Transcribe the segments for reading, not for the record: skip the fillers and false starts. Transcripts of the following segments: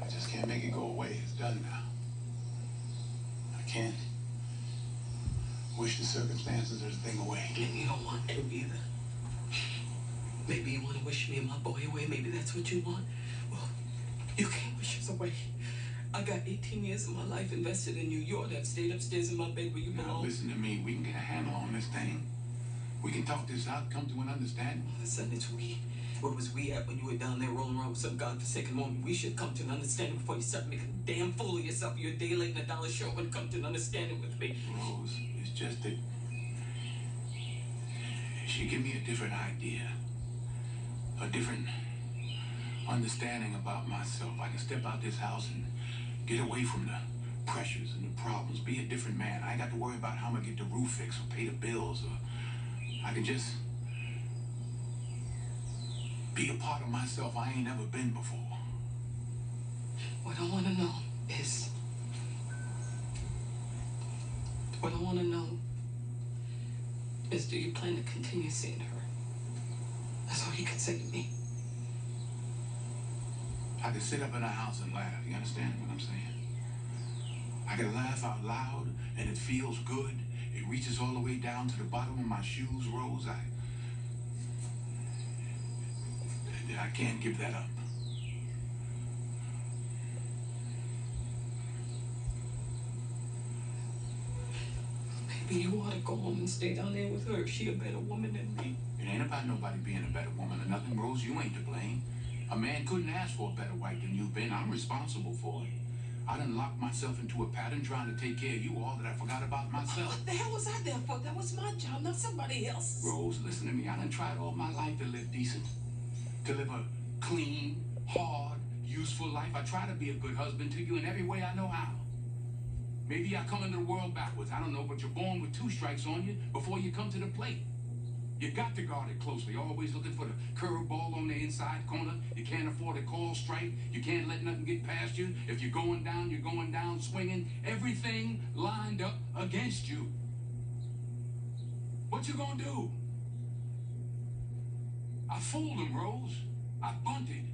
I just can't make it go away. It's done now. I can't wish the circumstances or the thing away. And you don't want to either. Maybe you want to wish me and my boy away. Maybe that's what you want. Well, you can't wish us away. I got 18 years of my life invested in you. You ought to have stayed upstairs in my bed where you belong. Now, listen to me. We can get a handle on this thing. We can talk this out, come to an understanding. Listen, it's we. Where was we at when you were down there rolling around with some godforsaken woman? We should come to an understanding before you start making a damn fool of yourself. You're a day late and $1 short when come to an understanding with me. Rose, it's just that she gave me a different idea. A different understanding about myself. I can step out this house and get away from the pressures and the problems. Be a different man. I ain't got to worry about how I'm going to get the roof fixed or pay the bills. Or I can just be a part of myself I ain't never been before. What I want to know is... What I want to know is, do you plan to continue seeing her? That's all you can say to me. I can sit up in a house and laugh. You understand what I'm saying? I can laugh out loud, and it feels good. It reaches all the way down to the bottom of my shoes, Rose. I can't give that up. Maybe you ought to go home and stay down there with her. Is she a better woman than me? It ain't about nobody being a better woman or nothing, Rose. You ain't to blame. A man couldn't ask for a better wife than you've been. I'm responsible for it. I done locked myself into a pattern trying to take care of you all that I forgot about myself. What the hell was I there for? That was my job, not somebody else's. Rose, listen to me. I done tried all my life to live decent. To live a clean, hard, useful life. I try to be a good husband to you in every way I know how. Maybe I come into the world backwards. I don't know, but you're born with 2 strikes on you before you come to the plate. You got to guard it closely, always looking for the curveball on the inside corner. You can't afford a call strike. You can't let nothing get past you. If you're going down swinging. Everything lined up against you. What you gonna do? I fooled him, Rose. I bunted.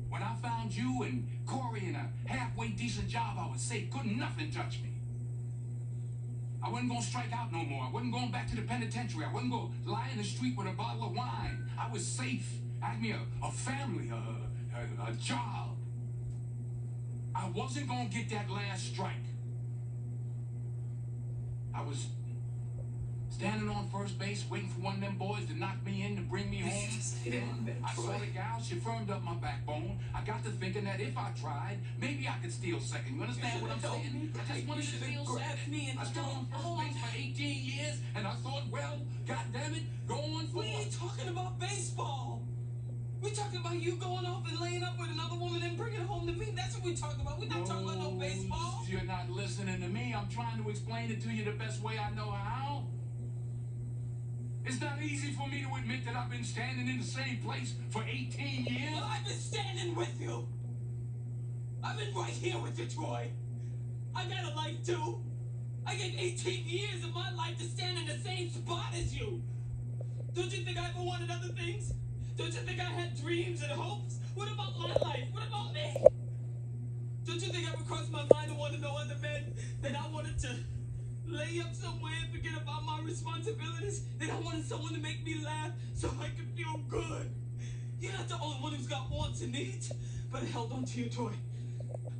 When I found you and Corey in a halfway decent job, I was safe. Couldn't nothing touch me. I wasn't going to strike out no more. I wasn't going back to the penitentiary. I wasn't going to lie in the street with a bottle of wine. I was safe. I had me a family, a job. I wasn't going to get that last strike. I was standing on first base, waiting for one of them boys to knock me in to bring me home. I saw the gal, she firmed up my backbone. I got to thinking that if I tried, maybe I could steal second. You understand what I'm saying? I just wanted to steal second. I stood on first base for 18 years, and I thought, well, goddammit, go on for it. We ain't talking about baseball. We're talking about you going off and laying up with another woman and bringing her home to me. That's what we're talking about. We're not talking about no baseball. You're not listening to me. I'm trying to explain it to you the best way I know how. It's not easy for me to admit that I've been standing in the same place for 18 years. Well, I've been standing with you. I've been right here with you, Troy. I got a life, too. I gave 18 years of my life to stand in the same spot as you. Don't you think I ever wanted other things? Don't you think I had dreams and hopes? What about my life? What about me? Don't you think I ever crossed my mind to want to know other men? That I wanted to lay up somewhere and forget about my responsibilities? That I wanted someone to make me laugh so I could feel good? You're not the only one who's got wants and needs, but I held on to you, Troy.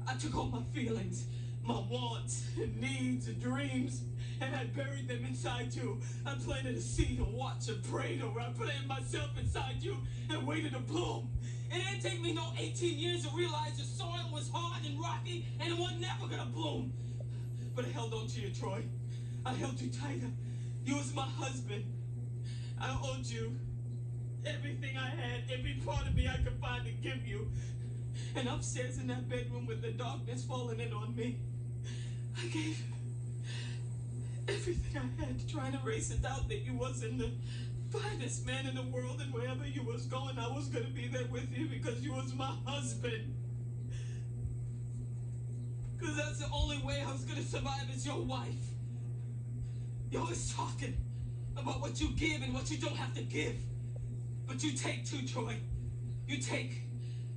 I took all my feelings, my wants and needs and dreams, and I buried them inside you. I planted a seed and watched and prayed over. I planted myself inside you and waited to bloom. It didn't take me no 18 years to realize the soil was hard and rocky and it wasn't never gonna bloom. But I held on to you, Troy. I held you tighter. You was my husband. I owed you everything I had, every part of me I could find to give you. And upstairs in that bedroom with the darkness falling in on me, I gave everything I had to try and erase the doubt that you wasn't the finest man in the world, and wherever you was going, I was gonna be there with you because you was my husband. Because that's the only way I was gonna survive as your wife. You're always talking about what you give and what you don't have to give. But you take too, Troy. You take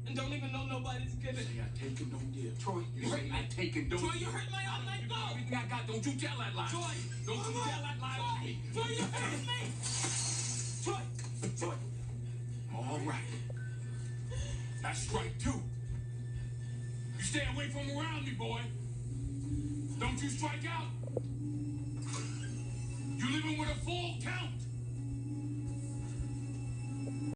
and don't even know nobody's gonna. Say I take and don't give. Troy, You say I take and don't Troy, give. you hurt my arm. Let go. Everything I got, don't you tell that lie. Troy, Don't you tell that lie. Troy, Troy, you hurt me. Troy, Troy. All right. That's strike two. You stay away from around me, boy. Don't you strike out. You living with a full count.